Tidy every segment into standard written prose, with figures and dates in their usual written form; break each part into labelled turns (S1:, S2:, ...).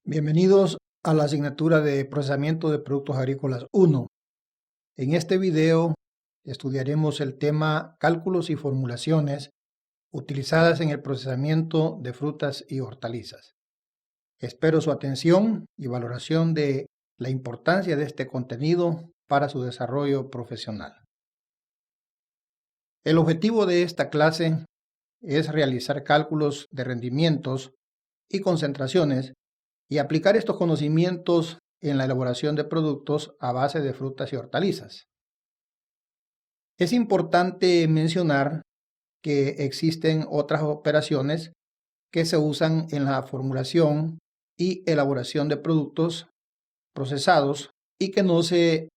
S1: Bienvenidos a la asignatura de Procesamiento de Productos Agrícolas 1. En este video estudiaremos el tema Cálculos y formulaciones utilizadas en el procesamiento de frutas y hortalizas. Espero su atención y valoración de la importancia de este contenido para su desarrollo profesional. El objetivo de esta clase es realizar cálculos de rendimientos y concentraciones y aplicar estos conocimientos en la elaboración de productos a base de frutas y hortalizas. Es importante mencionar que existen otras operaciones que se usan en la formulación y elaboración de productos procesados y que no se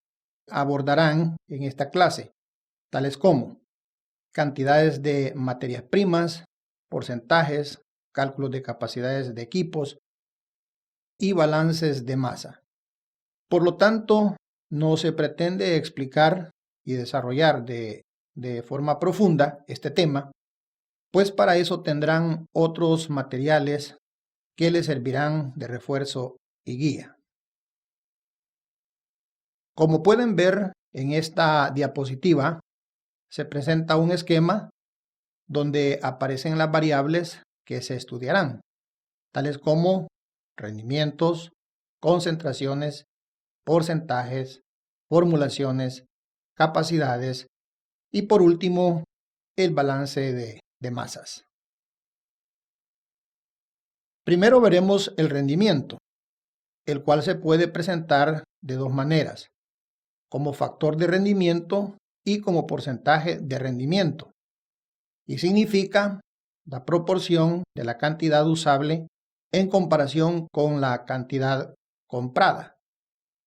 S1: abordarán en esta clase, tales como cantidades de materias primas, porcentajes, cálculos de capacidades de equipos y balances de masa. Por lo tanto, no se pretende explicar y desarrollar de forma profunda este tema, pues para eso tendrán otros materiales que les servirán de refuerzo y guía. Como pueden ver en esta diapositiva, se presenta un esquema donde aparecen las variables que se estudiarán, tales como rendimientos, concentraciones, porcentajes, formulaciones, capacidades y por último el balance de masas. Primero veremos el rendimiento, el cual se puede presentar de dos maneras, como factor de rendimiento y como porcentaje de rendimiento, y significa la proporción de la cantidad usable en comparación con la cantidad comprada,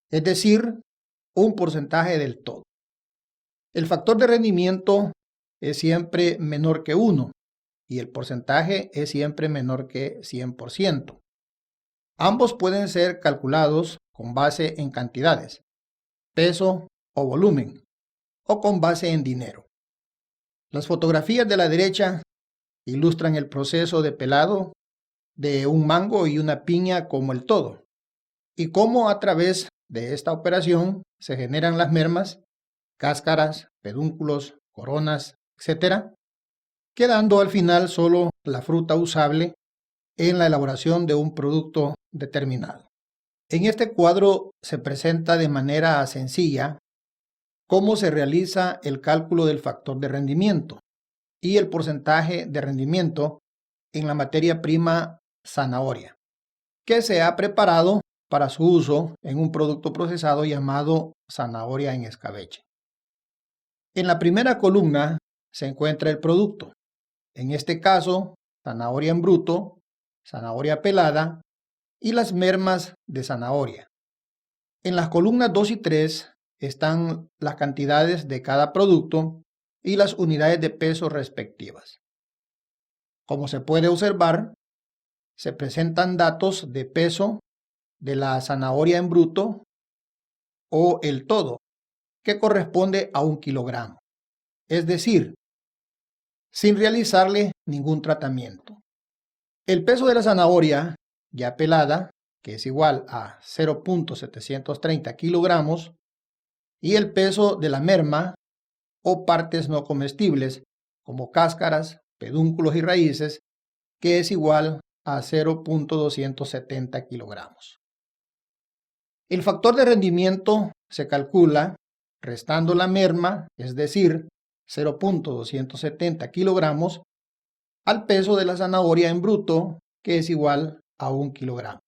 S1: es decir, un porcentaje del todo. El factor de rendimiento es siempre menor que 1 y el porcentaje es siempre menor que 100%. Ambos pueden ser calculados con base en cantidades, peso o volumen, o con base en dinero. Las fotografías de la derecha ilustran el proceso de pelado de un mango y una piña como el todo, y cómo a través de esta operación se generan las mermas, cáscaras, pedúnculos, coronas, etc., quedando al final solo la fruta usable en la elaboración de un producto determinado. En este cuadro se presenta de manera sencilla cómo se realiza el cálculo del factor de rendimiento y el porcentaje de rendimiento en la materia prima zanahoria, que se ha preparado para su uso en un producto procesado llamado zanahoria en escabeche. En la primera columna se encuentra el producto, en este caso zanahoria en bruto, zanahoria pelada y las mermas de zanahoria. En las columnas 2 y 3 están las cantidades de cada producto y las unidades de peso respectivas. Como se puede observar, se presentan datos de peso de la zanahoria en bruto o el todo, que corresponde a 1 kilogramo, es decir, sin realizarle ningún tratamiento. El peso de la zanahoria ya pelada, que es igual a 0.730 kilogramos, y el peso de la merma o partes no comestibles, como cáscaras, pedúnculos y raíces, que es igual a 0.270 kilogramos. El factor de rendimiento se calcula restando la merma, es decir, 0.270 kilogramos, al peso de la zanahoria en bruto, que es igual a 1 kilogramo,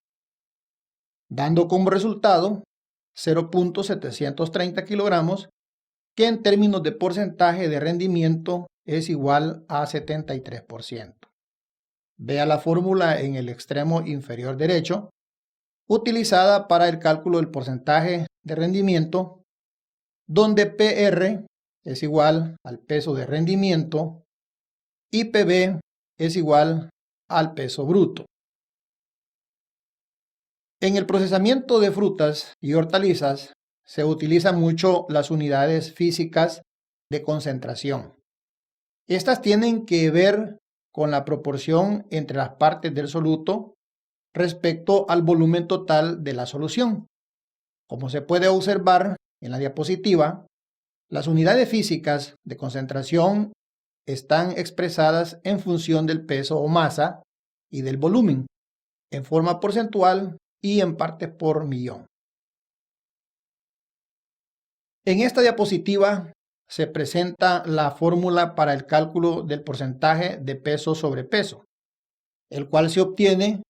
S1: dando como resultado 0.730 kilogramos, que en términos de porcentaje de rendimiento es igual a 73%. Vea la fórmula en el extremo inferior derecho, utilizada para el cálculo del porcentaje de rendimiento, donde PR es igual al peso de rendimiento y PB es igual al peso bruto. En el procesamiento de frutas y hortalizas se utilizan mucho las unidades físicas de concentración. Estas tienen que ver con la proporción entre las partes del soluto respecto al volumen total de la solución. Como se puede observar en la diapositiva, las unidades físicas de concentración están expresadas en función del peso o masa y del volumen, en forma porcentual y en partes por millón. En esta diapositiva se presenta la fórmula para el cálculo del porcentaje de peso sobre peso, el cual se obtiene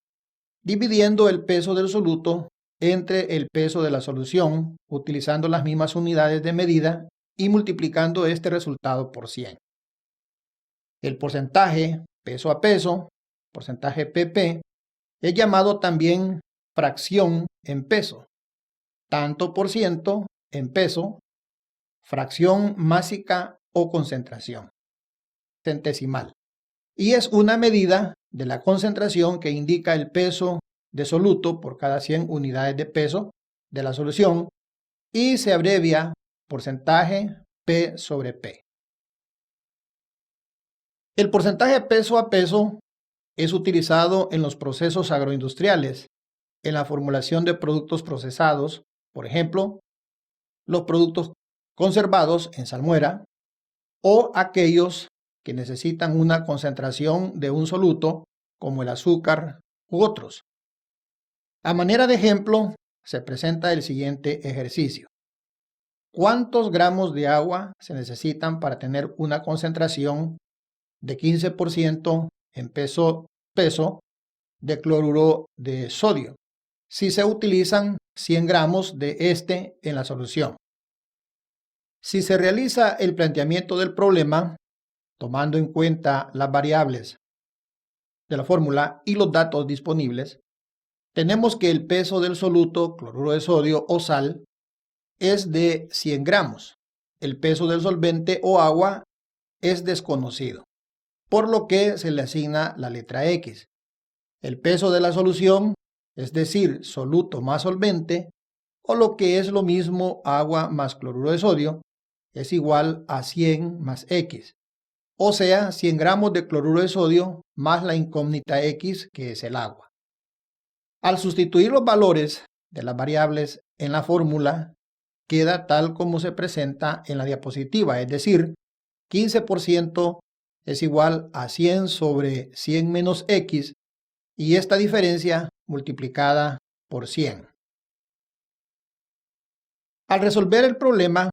S1: dividiendo el peso del soluto entre el peso de la solución, utilizando las mismas unidades de medida y multiplicando este resultado por 100. El porcentaje peso a peso, porcentaje PP, es llamado también fracción en peso, tanto por ciento en peso, fracción másica o concentración, centesimal, y es una medida de la concentración que indica el peso de soluto por cada 100 unidades de peso de la solución y se abrevia porcentaje P sobre P. El porcentaje peso a peso es utilizado en los procesos agroindustriales, en la formulación de productos procesados, por ejemplo, los productos conservados en salmuera o aquellos que necesitan una concentración de un soluto como el azúcar u otros. A manera de ejemplo, se presenta el siguiente ejercicio. ¿Cuántos gramos de agua se necesitan para tener una concentración de 15% en peso de cloruro de sodio si se utilizan 100 gramos de este en la solución? Si se realiza el planteamiento del problema, tomando en cuenta las variables de la fórmula y los datos disponibles, tenemos que el peso del soluto cloruro de sodio o sal es de 100 gramos. El peso del solvente o agua es desconocido, por lo que se le asigna la letra X. El peso de la solución, es decir, soluto más solvente, o lo que es lo mismo agua más cloruro de sodio, es igual a 100 más X, o sea, 100 gramos de cloruro de sodio más la incógnita X, que es el agua. Al sustituir los valores de las variables en la fórmula, queda tal como se presenta en la diapositiva, es decir, 15% es igual a 100 sobre 100 menos X y esta diferencia multiplicada por 100. Al resolver el problema,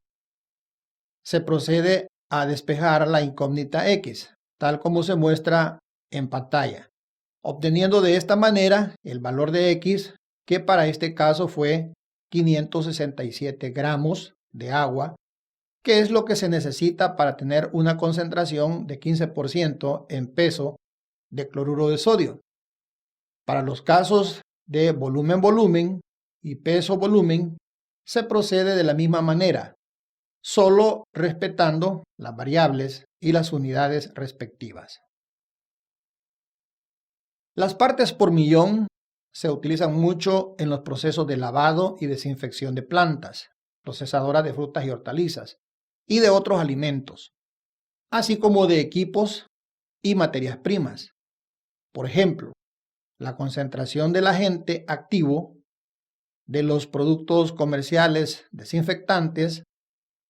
S1: se procede a despejar la incógnita X, tal como se muestra en pantalla, obteniendo de esta manera el valor de X, que para este caso fue 567 gramos de agua, que es lo que se necesita para tener una concentración de 15% en peso de cloruro de sodio. Para los casos de volumen-volumen y peso-volumen, se procede de la misma manera, solo respetando las variables y las unidades respectivas. Las partes por millón se utilizan mucho en los procesos de lavado y desinfección de plantas, procesadoras de frutas y hortalizas, y de otros alimentos, así como de equipos y materias primas. Por ejemplo, la concentración del agente activo de los productos comerciales desinfectantes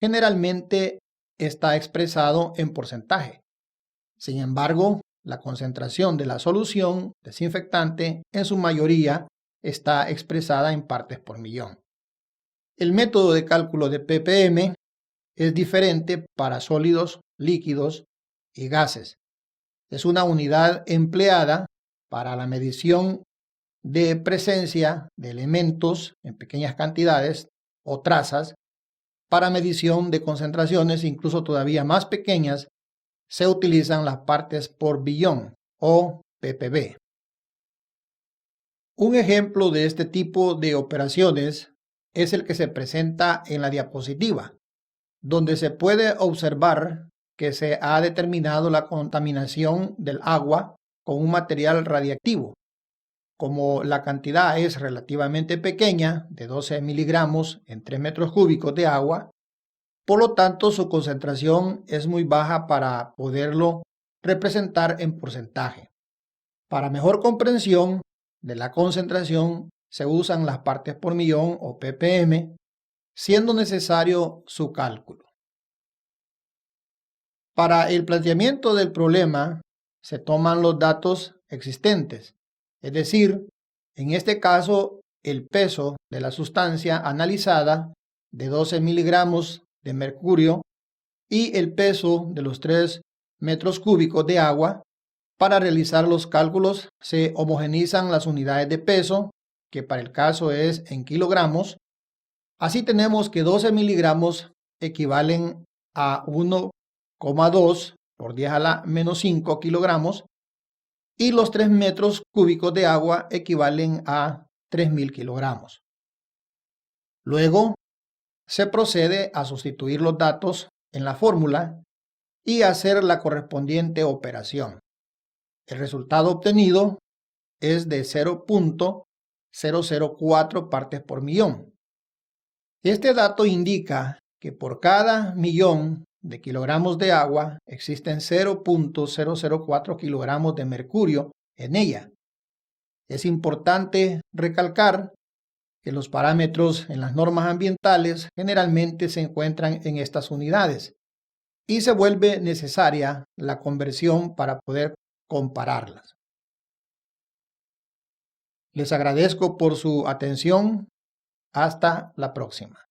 S1: generalmente está expresado en porcentaje. Sin embargo, la concentración de la solución desinfectante en su mayoría está expresada en partes por millón. El método de cálculo de ppm es diferente para sólidos, líquidos y gases. Es una unidad empleada para la medición de presencia de elementos en pequeñas cantidades o trazas. Para medición de concentraciones incluso todavía más pequeñas, se utilizan las partes por billón o ppb. Un ejemplo de este tipo de operaciones es el que se presenta en la diapositiva, donde se puede observar que se ha determinado la contaminación del agua con un material radiactivo. Como la cantidad es relativamente pequeña, de 12 miligramos en 3 metros cúbicos de agua, por lo tanto su concentración es muy baja para poderlo representar en porcentaje. Para mejor comprensión, de la concentración se usan las partes por millón o ppm, siendo necesario su cálculo. Para el planteamiento del problema se toman los datos existentes, es decir, en este caso el peso de la sustancia analizada de 12 miligramos de mercurio y el peso de los 3 metros cúbicos de agua. Para realizar los cálculos se homogeneizan las unidades de peso, que para el caso es en kilogramos. Así tenemos que 12 miligramos equivalen a 1,2 por 10 a la menos 5 kilogramos y los 3 metros cúbicos de agua equivalen a 3.000 kilogramos. Luego se procede a sustituir los datos en la fórmula y hacer la correspondiente operación. El resultado obtenido es de 0.004 partes por millón. Este dato indica que por cada millón de kilogramos de agua existen 0.004 kilogramos de mercurio en ella. Es importante recalcar que los parámetros en las normas ambientales generalmente se encuentran en estas unidades y se vuelve necesaria la conversión para poder compararlas. Les agradezco por su atención. Hasta la próxima.